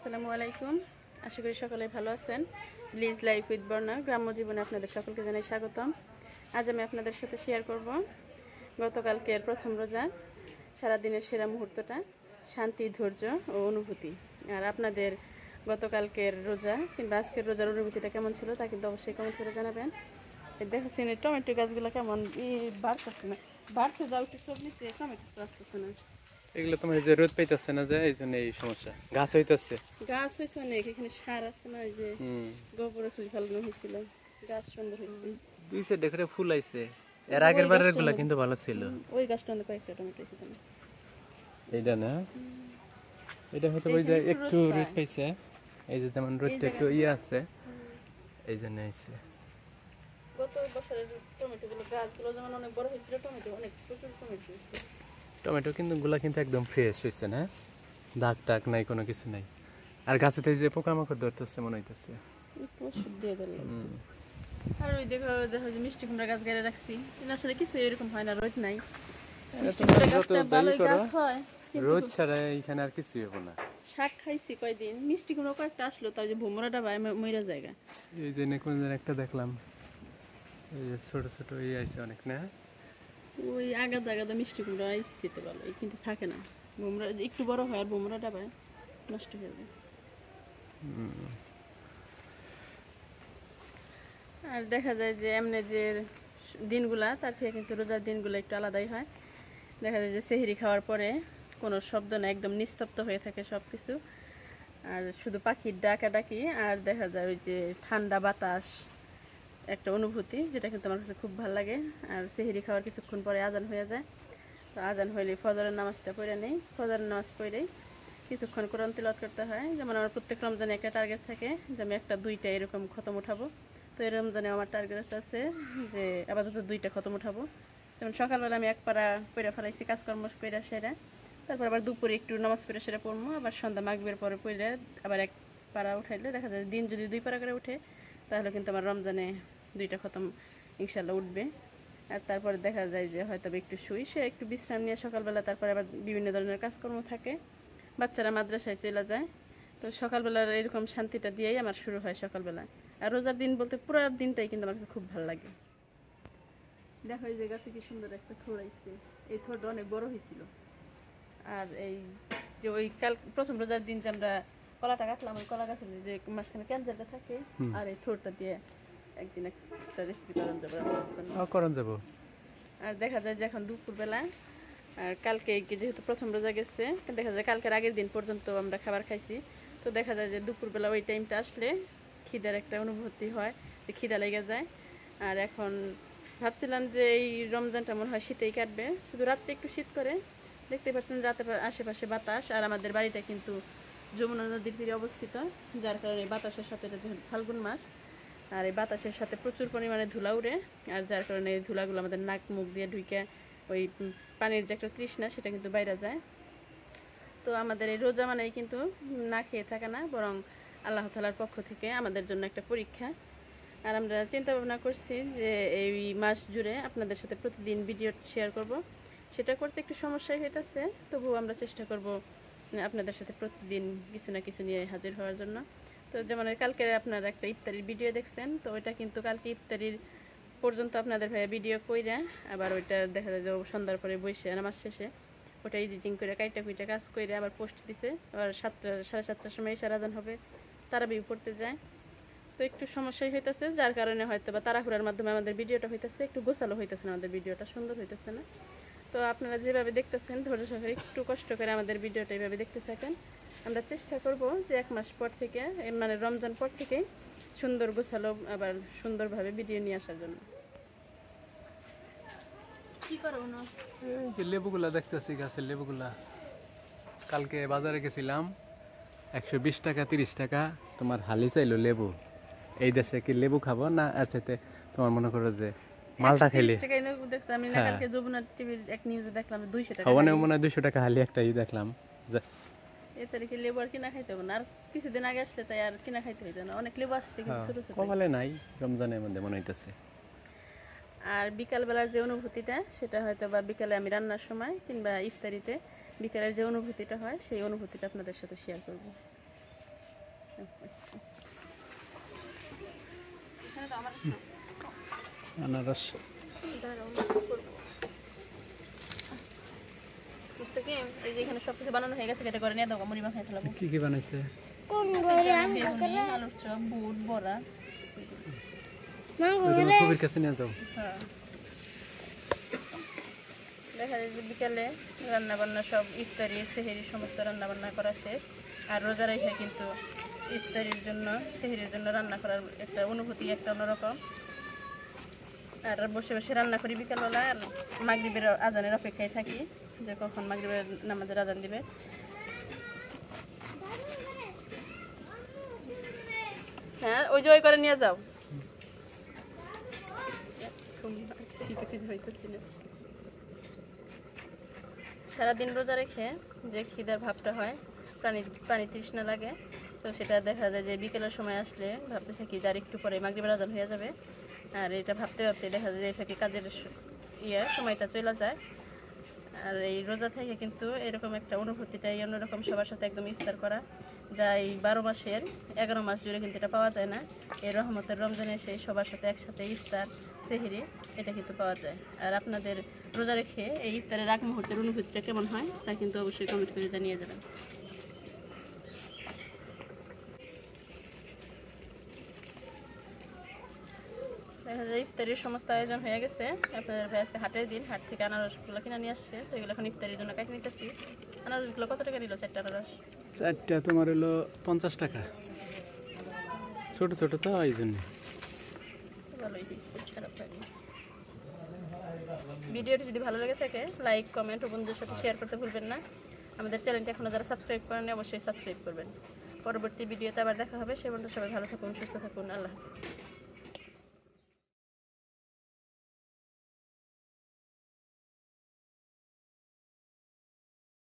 আসসালামু আলাইকুম। আশা করি সকলে ভালো আছেন। ব্লিজ লাইফ উইথ বর্ণা গ্রাম্য জীবনে আপনাদের সকলকে জানাই স্বাগতম। আজ আমি আপনাদের সাথে শেয়ার করব গতকালকের প্রথম রোজা সারাদিনের সেরা মুহূর্তটা, শান্তি, ধৈর্য ও অনুভূতি। আর আপনাদের গতকালকের রোজা কিংবা আজকের রোজার অনুভূতিটা কেমন ছিল তা কিন্তু অবশ্যই কমেন্ট করে জানাবেন। দেখেছেন এই টমেটো গাছগুলো কেমন বাড়তেছে না, বাড়ছে যাও একটু সব নিচ্ছে, টমেটো তো আসতেছে না। এগুলো তোমার যে রোদ পাইতেছে না, যে এই জন্য এই সমস্যা। গাছ হইতেছে, গাছ হয়েছে অনেক, এখানে সার আছে না, ওই যে গোবর ফুল ফেলানো হয়েছিল, গাছ সুন্দর হয়েছে। দুই সাইডে করে ফুল আইছে। এর আগের বারের গুলা কিন্তু ভালো ছিল। ওই গাছটা অনেক কয়েকটা টমেটো হয়েছে। এইটা না, এটা হয়তো ওই যে একটু রোদ পাইছে, এই যে যেমন রোদটা একটু আছে, এই জন্য আইছে। গত বছরের টমেটো গুলো গাছগুলো যেমন অনেক বড় হয়েছিল, টমেটো অনেক প্রচুর টমেটো হয়েছে। টমেটো কিন্তু গুলা কিন্তু একদম ফ্রেশ হয়েছে না, দাগ টাগ নাই, কোনো কিছু নাই। আর গাছেতে যে পোকামাকড় ধরতেছে মনে হইতেছে ওষুধ দিয়ে দিল। আর ওই দেখো দেখো যে মিষ্টি কুমড়া গাছ গাড়ি রাখছি, আসলে কিছু এরকম হয় না, রোদ নাই। রোদ ছাড়া এখানে আর কিছু হবে না। শাক খাইছি কয়দিন, মিষ্টি কুমড়া কয়েকটা আসলো, তাই যে ভোমরাটা ভাই মইরা জায়গা। এই যে কোন একটা দেখলাম, এই যে ছোট ছোট এই আইছে অনেক না, ওই আগাদা আগাদা মিষ্টি কুমড়া আইসি তো ভালো, কিন্তু থাকে না। ভোমরা একটু বড় হয় আর ভোমরাটা ভাই নষ্ট হয়ে যায়। আর দেখা যায় যে এমনি যে দিনগুলা তার থেকে কিন্তু রোজার দিনগুলো একটু আলাদাই হয়। দেখা যায় যে সেহরি খাওয়ার পরে কোনো শব্দ না, একদম নিস্তব্ধ হয়ে থাকে সব কিছু, আর শুধু পাখির ডাকাডাকি, আর দেখা যায় ওই যে ঠান্ডা বাতাস, একটা অনুভূতি যেটা কিন্তু আমার কাছে খুব ভালো লাগে। আর সেহরি খাওয়ার কিছুক্ষণ পরে আজান হয়ে যায়, তো আজান হইলে ফজরের নামাজটা পড়ে নেই, ফজরের নামাজ পড়েই কিছুক্ষণ কোরআন তিলাওয়াত করতে হয়। যেমন আমার প্রত্যেক রমজানে একটা টার্গেট থাকে যে আমি একটা দুইটা এরকম খতম উঠাবো। তো এই রমজানে আমার টার্গেট আছে যে আপাতত 2টা খতম উঠাবো। যেমন সকালবেলা আমি 1 পারা পড়ে ফেলাইছি, কাজকর্ম পড়ে সেরা, তারপর আবার দুপুরে একটু নামাজ পড়ে সেরা পড়বো, আবার সন্ধ্যা মাগরিবের পরে পড়লে আবার 1 পারা উঠাইলে দেখা যায় দিন যদি 2 পারা করে উঠে তাহলে কিন্তু আমার রমজানে 2টা খতম ইনশাল্লাহ উঠবে। আর তারপরে দেখা যায় যে হয়তো একটু শুই, সে একটু বিশ্রাম নিয়ে সকালবেলা তারপরে আবার বিভিন্ন ধরনের কাজকর্ম থাকে, বাচ্চারা মাদ্রাসায় চলে যায়। তো সকালবেলার এরকম শান্তিটা দিয়েই আমার শুরু হয় সকালবেলা। আর রোজার দিন বলতে পুরো দিনটাই কিন্তু আমার কাছে খুব ভালো লাগে। দেখো এই যে গাছে কি সুন্দর একটা থোড় আইছে, এই থোড়টা অনেক বড় হয়েছিল। আর এই যে ওই কাল প্রথম রোজার দিন যে আমরা কলাটা কাটলাম, ওই কলা গাছের যে মাঝখানে ক্যান্সারটা থাকে, আর এই থোড়টা দিয়ে একদিন একটা রেসিপি করান যাবো। আর দেখা যায় যে এখন দুপুরবেলা, আর কালকে যেহেতু প্রথম রোজা গেছে, দেখা যায় কালকের আগের দিন পর্যন্ত আমরা খাবার খাইছি। তো দেখা যায় যে দুপুরবেলা ওই টাইমটা আসলে খিদার একটা অনুভূতি হয়, যে খিদা লেগে যায়। আর এখন ভাবছিলাম যে এই রমজানটা মনে হয় শীতেই কাটবে, শুধু রাত্রে একটু শীত করে। দেখতে পাচ্ছেন রাতে আশেপাশে বাতাস, আর আমাদের বাড়িটা কিন্তু যমুনা নদীর তীরে অবস্থিত, যার কারণে বাতাসের সাথে, এটা যেহেতু ফাল্গুন মাস, আর এই বাতাসের সাথে প্রচুর পরিমাণে ধুলা উড়ে, আর যার কারণে এই ধুলাগুলো আমাদের নাক মুখ দিয়ে ঢুকে ওই পানির যে একটা তৃষ্ণা সেটা কিন্তু বাইরে যায়। তো আমাদের এই রোজা মানেই কিন্তু না খেয়ে থাকা না, বরং আল্লাহ তাআলার পক্ষ থেকে আমাদের জন্য একটা পরীক্ষা। আর আমরা চিন্তা ভাবনা করছি যে এই মাস জুড়ে আপনাদের সাথে প্রতিদিন ভিডিও শেয়ার করব। সেটা করতে একটু সমস্যাই হইতেছে, তবুও আমরা চেষ্টা করব আপনাদের সাথে প্রতিদিন কিছু না কিছু নিয়ে হাজির হওয়ার জন্য। তো যেমন কালকে আপনারা একটা ইফতারির ভিডিও দেখছেন, তো ওইটা কিন্তু কালকে ইফতারির পর্যন্ত আপনাদের ভাইয়া ভিডিও কইরা, আবার ওইটা দেখা যায় যে সন্ধ্যার পরে বসে নামাজ শেষে ওটা এডিটিং করে কাইটা কুইটা কাজ করে আবার পোস্ট দিছে। আবার 7টা সাড়ে 7টার সময় ইশার আজান হবে, তারাবিও পড়তে যায়। তো একটু সমস্যাই হইতেছে, যার কারণে হয়তো বা তাড়াহুড়ার মাধ্যমে আমাদের ভিডিওটা হইতেছে, একটু গোছালো হইতেছে না, আমাদের ভিডিওটা সুন্দর হইতেছে না। তো আপনারা যেভাবে দেখতেছেন ধৈর্য সহকারে একটু কষ্ট করে আমাদের ভিডিওটা এইভাবে দেখতে থাকেন। আমরা চেষ্টা করব যে 1 মাস পর থেকে, মানে রমজান পর থেকে সুন্দর গোছালো আবার সুন্দরভাবে ভিডিও নিয়ে আসার জন্য। কি করব না, এই যে লেবুগুলা দেখতেছি, গাছের লেবুগুলা। কালকে বাজারে গেছিলাম, 120 টাকা 30 টাকা তোমার হালি চাইলো লেবু। এই দেশে কি লেবু খাবো না, আর চাইতে তোমার মনে করো যে মালটা খাইলে। আমি না কালকে যমুনা টিভির এক নিউজে দেখলাম 200 টাকা, খাওয়ানো মনে হয় 200 টাকা হালি একটাই দেখলাম। এই তারিখে লেবু আর কিনা খাইতে হবে না, আর কিছুদিন আগে আসলে তাই আর কিনা খাইতে হইতো না, অনেক লেবু আসছে কিন্তু ছোট ছোট। কপালে নাই, রমজানের মধ্যে মনে হইতেছে। আর বিকালবেলার যে অনুভূতিটা, সেটা হয়তো বা বিকালে আমি রান্নার সময় কিংবা ইফতারিতে বিকালের যে অনুভূতিটা হয়, সেই অনুভূতিটা আপনাদের সাথে শেয়ার করব। আনারস এই যে এখানে সবকিছু বানানো হয়ে গেছে, কেটে করে নিয়ে দেবো, মুড়ি মাখাই ফেলাবো। কি কি বানাইছে? বেগুনি, আলুর চপ, বুট বড়া। কবির কাছে নিয়ে যাও। হ্যাঁ, দেখা যায় যে বিকালে রান্না বান্না সব, ইফতারি সেহেরি সমস্ত রান্না বান্না করা শেষ। আর রোজা রেখে কিন্তু ইফতারির জন্য সেহেরির জন্য রান্না করার একটা অনুভূতি একটা অন্যরকম। আর বসে বসে রান্না করি বিকালবেলা, আর মাগরিবের আজানের অপেক্ষায় থাকি যে কখন মাগরিবের নামাজের আজান দিবে। হ্যাঁ, ওই যে ওই করে নিয়ে যাও। সারাদিন রোজা রেখে যে খিদার ভাবটা হয়, পানি তৃষ্ণা লাগে, তো সেটা দেখা যায় যে বিকেলের সময় আসলে ভাবতে থাকি যে আর একটু পরে মাগরিবের আজান হয়ে যাবে। আর এটা ভাবতে ভাবতে দেখা যায় যে থাকি কাজের সময়টা চলে যায়। আর এই রোজা থেকে কিন্তু এরকম একটা অনুভূতিটাই অন্যরকম, সবার সাথে একদম ইফতার করা, যা এই 12 মাসের 11 মাস জুড়ে কিন্তু এটা পাওয়া যায় না। এই রহমতের রমজানে সেই সবার সাথে একসাথে ইফতার সেহরি এটা কিন্তু পাওয়া যায়। আর আপনাদের রোজা রেখে এই ইফতারের আগ মুহূর্তের অনুভূতিটা কেমন হয় তা কিন্তু অবশ্যই কমেন্ট করে জানিয়ে যাবেন। দেখা যায় ইফতারির সমস্ত আয়োজন হয়ে গেছে। আপনাদের ভাই আজকে হাটের দিন, হাট থেকে আনারসগুলো কিনে নিয়ে আসছে, তো এগুলো এখন ইফতারির জন্য কাটি নিতেছি। আনারসগুলো কত টাকা নিল 4টা আনারস? 4টা তোমার হলো 50 টাকা। ছোট ছোট তো এই জন্য ভালোই হয়েছে, খারাপ হয়নি। ভিডিওটি যদি ভালো লেগে থাকে লাইক কমেন্ট ও বন্ধুদের সাথে শেয়ার করতে ভুলবেন না। আমাদের চ্যানেলটি এখনও যারা সাবস্ক্রাইব করেননি অবশ্যই সাবস্ক্রাইব করবেন। পরবর্তী ভিডিওতে আবার দেখা হবে। সে পর্যন্ত সবাই ভালো থাকুন, সুস্থ থাকুন। আল্লাহ হাফেজ।